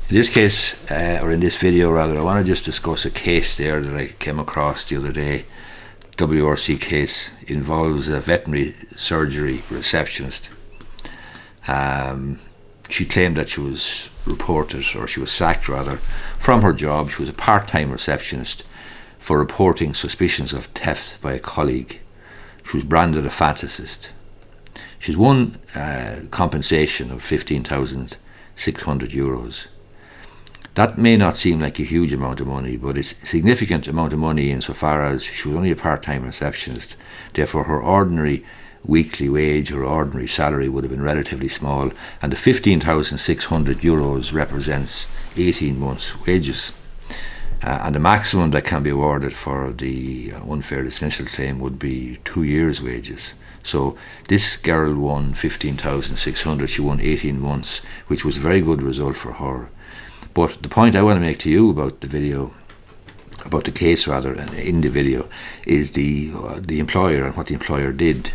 In this case, or in this video rather, I want to just discuss a case there that I came across the other day. WRC case involves a veterinary surgery receptionist. She claimed that she was reported, or she was sacked rather, from her job. She was a part-time receptionist for reporting suspicions of theft by a colleague. She was branded a fantasist. She's won compensation of €15,600. That may not seem like a huge amount of money, but it's a significant amount of money insofar as she was only a part-time receptionist. Therefore, her ordinary weekly wage or ordinary salary would have been relatively small, and the €15,600 represents 18 months' wages. And the maximum that can be awarded for the unfair dismissal claim would be 2 years' wages. So this girl won 15,600, she won 18 months, which was a very good result for her. But the point I want to make to you about the video, about the case rather, in the video, is the employer and what the employer did.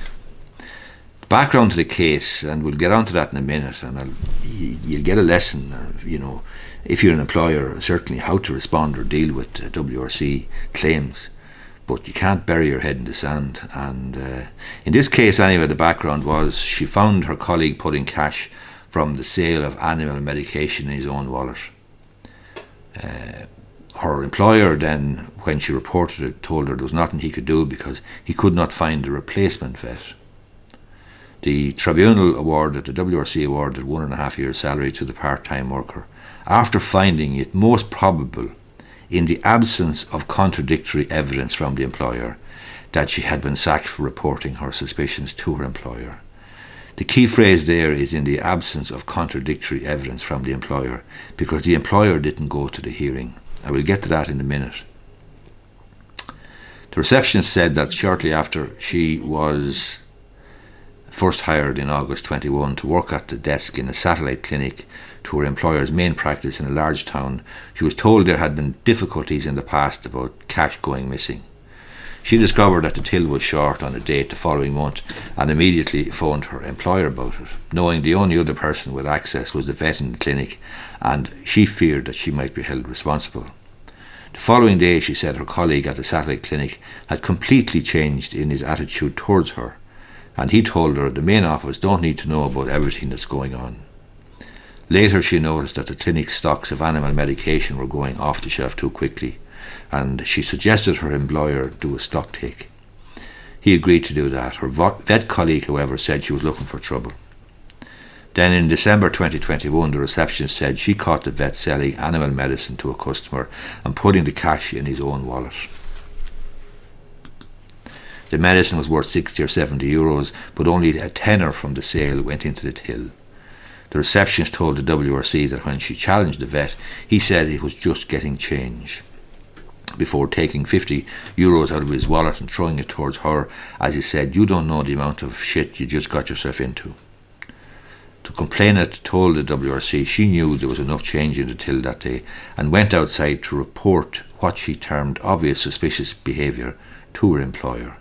The background to the case, and we'll get onto that in a minute, and you'll get a lesson, if you're an employer, certainly how to respond or deal with WRC claims. But you can't bury your head in the sand. And in this case anyway, the background was she found her colleague putting cash from the sale of animal medication in his own wallet. Her employer then, when she reported it, told her there was nothing he could do because he could not find a replacement vet. The tribunal awarded, the WRC awarded 1.5 years' salary to the part-time worker after finding it most probable, in the absence of contradictory evidence from the employer, that she had been sacked for reporting her suspicions to her employer. The key phrase there is in the absence of contradictory evidence from the employer, because the employer didn't go to the hearing. I will get to that in a minute. The receptionist said that shortly after she was first hired in August 21 to work at the desk in a satellite clinic to her employer's main practice in a large town, she was told there had been difficulties in the past about cash going missing. She discovered that the till was short on a date the following month and immediately phoned her employer about it, knowing the only other person with access was the vet in the clinic, and she feared that she might be held responsible. The following day, she said her colleague at the satellite clinic had completely changed in his attitude towards her, and he told her the main office don't need to know about everything that's going on. Later, she noticed that the clinic's stocks of animal medication were going off the shelf too quickly, and she suggested her employer do a stock take. He agreed to do that. Her vet colleague, however, said she was looking for trouble. Then in December 2021, the receptionist said she caught the vet selling animal medicine to a customer and putting the cash in his own wallet. The medicine was worth 60 or 70 euros, but only a tenner from the sale went into the till. The receptionist told the WRC that when she challenged the vet, he said it was just getting change, before taking 50 euros out of his wallet and throwing it towards her, as he said, "You don't know the amount of shit you just got yourself into." The complainant told the WRC she knew there was enough change in the till that day and went outside to report what she termed obvious suspicious behaviour to her employer.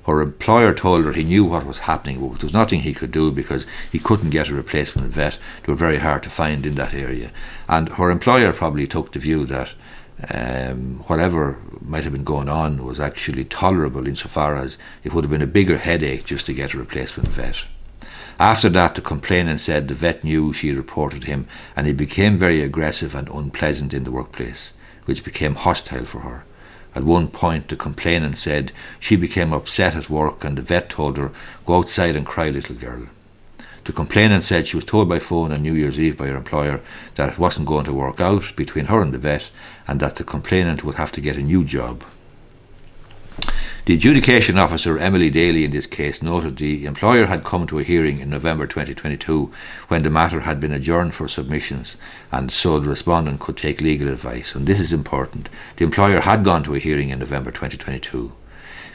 Her employer told her he knew what was happening, but there was nothing he could do because he couldn't get a replacement vet. They were very hard to find in that area. And her employer probably took the view that whatever might have been going on was actually tolerable insofar as it would have been a bigger headache just to get a replacement vet. After that, the complainant said the vet knew she had reported him and he became very aggressive and unpleasant in the workplace, which became hostile for her. At one point, the complainant said she became upset at work and the vet told her, "Go outside and cry, little girl." The complainant said she was told by phone on New Year's Eve by her employer that it wasn't going to work out between her and the vet and that the complainant would have to get a new job. The adjudication officer, Emily Daly, in this case noted the employer had come to a hearing in November 2022 when the matter had been adjourned for submissions, and so the respondent could take legal advice. And this is important. The employer had gone to a hearing in November 2022.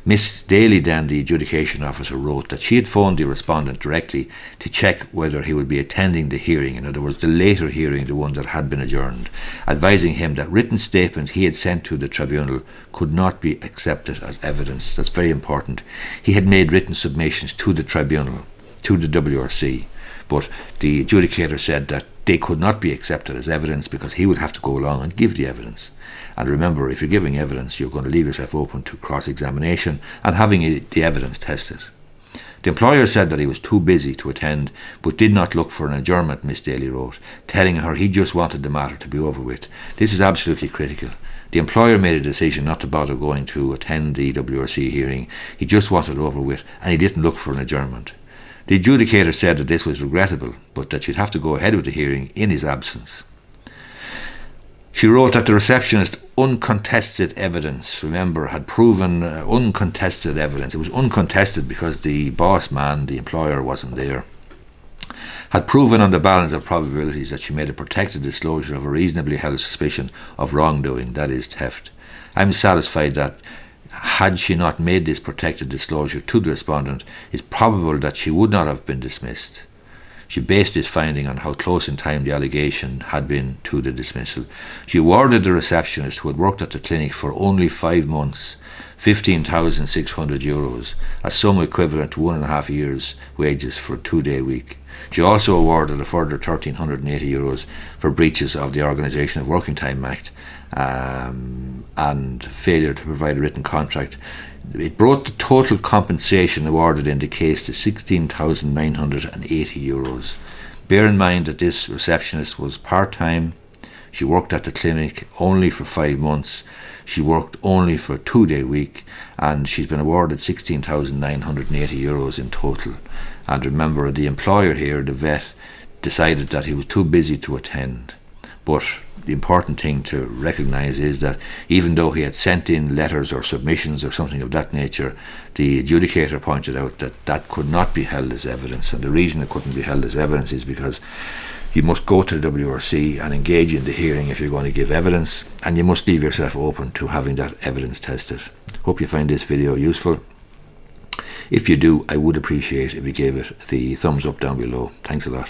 Miss Daly, then the adjudication officer, wrote that she had phoned the respondent directly to check whether he would be attending the hearing, in other words the later hearing, the one that had been adjourned, advising him that written statements he had sent to the tribunal could not be accepted as evidence. That's very important. He had made written submissions to the tribunal, to the WRC, but the adjudicator said that they could not be accepted as evidence because he would have to go along and give the evidence. And remember, if you're giving evidence, you're going to leave yourself open to cross-examination and having the evidence tested. The employer said that he was too busy to attend, but did not look for an adjournment, Miss Daly wrote, telling her he just wanted the matter to be over with. This is absolutely critical. The employer made a decision not to bother going to attend the WRC hearing. He just wanted it over with, and he didn't look for an adjournment. The adjudicator said that this was regrettable, but that she'd have to go ahead with the hearing in his absence. She wrote that the receptionist uncontested evidence, remember, had proven uncontested evidence. It was uncontested because the boss man, the employer, wasn't there. Had proven on the balance of probabilities that she made a protected disclosure of a reasonably held suspicion of wrongdoing, that is, theft. I'm satisfied that had she not made this protected disclosure to the respondent, it's probable that she would not have been dismissed. She based this finding on how close in time the allegation had been to the dismissal. She awarded the receptionist, who had worked at the clinic for only 5 months, €15,600, a sum equivalent to 1.5 years' wages for a 2-day week. She also awarded a further €1,380 for breaches of the Organisation of Working Time Act and failure to provide a written contract. It brought the total compensation awarded in the case to €16,980. Bear in mind that this receptionist was part-time. She worked at the clinic only for 5 months. She worked only for a 2-day week, and she's been awarded €16,980 in total. And remember, the employer here, the vet, decided that he was too busy to attend. But the important thing to recognise is that even though he had sent in letters or submissions or something of that nature, the adjudicator pointed out that that could not be held as evidence. And the reason it couldn't be held as evidence is because you must go to the WRC and engage in the hearing if you're going to give evidence, and you must leave yourself open to having that evidence tested. Hope you find this video useful. If you do, I would appreciate if you gave it the thumbs up down below. Thanks a lot.